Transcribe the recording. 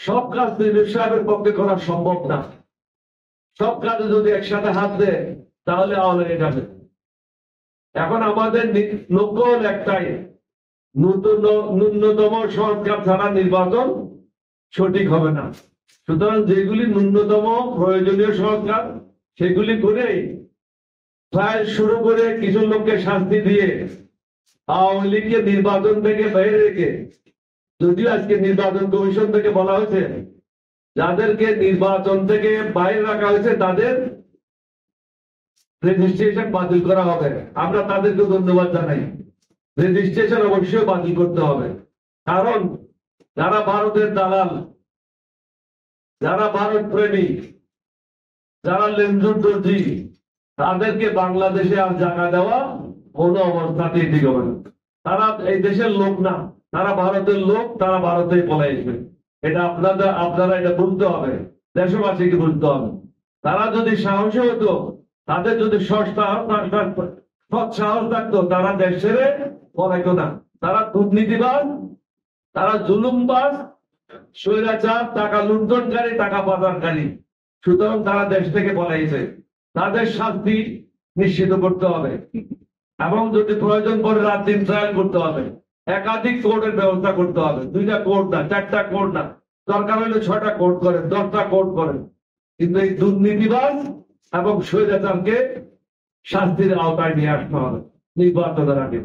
সব কাজ ইউনূস সাহেবের পক্ষে করা সম্ভব না। সব কাজে যদি একসাথে হাত দেয় তাহলে আওয়ামী লীগ যাবে। এখন আমাদের লক্ষ্য হল একটাই, ন্যূনতম সংস্কার ছাড়া নির্বাচন সঠিক হবে না। সুতরাং যেগুলি ন্যূনতম প্রয়োজনীয় সংস্কার সেগুলি করে প্রায় শুরু করে কিছু লোককে শাস্তি দিয়ে আওয়ামী লীগকে নির্বাচন থেকে বাইরে রেখে, যদিও আজকে নির্বাচন কমিশন থেকে বলা হয়েছে যাদেরকে নির্বাচন থেকে বাইরে রাখা হয়েছে তাদের রেজিস্ট্রেশন বাতিল করা হবে। আমরা তাদেরকে ধন্যবাদ জানাই। রেজিস্ট্রেশন অবশ্যই বাতিল করতে হবে, কারণ যারা ভারতের দালাল, যারা ভারত প্রেমী, যারা লেনজুর দর্জি, তাদেরকে বাংলাদেশে আর জায়গা দেওয়া কোনো অবস্থাতেই ঠিক হবে না। তারা এই দেশের লোক না, তারা ভারতের লোক, তারা ভারতেই পলাইছে। এটা আপনারা এটা বুঝতে হবে, দেশবাসীকে বুঝতে হবে। তারা যদি সাহসী হতো, তাদের যদি সৎ সাহস থাকতো, তারা দেশ ছেড়ে পলাইতো না। তারা দুর্নীতিবাজ, তারা জুলুমবাজ, স্বৈরাচার, টাকা লুণ্ঠনকারী, টাকা পাচারকারী। সুতরাং তারা দেশ থেকে পলাইছে। তাদের শাস্তি নিশ্চিত করতে হবে এবং যদি প্রয়োজন পড়ে রাত দিন ট্রায়াল করতে হবে। একাধিক কোর্টের ব্যবস্থা করতে হবে। 2টা কোর্ট না, 4টা কোর্ট না, দরকার হলে 6টা কোর্ট করেন, 10টা কোর্ট করেন, কিন্তু এই দুর্নীতিবাজ এবং স্বৈরাচারকে শাস্তির আওতায় নিয়ে আসতে হবে নির্বাচনের আগে।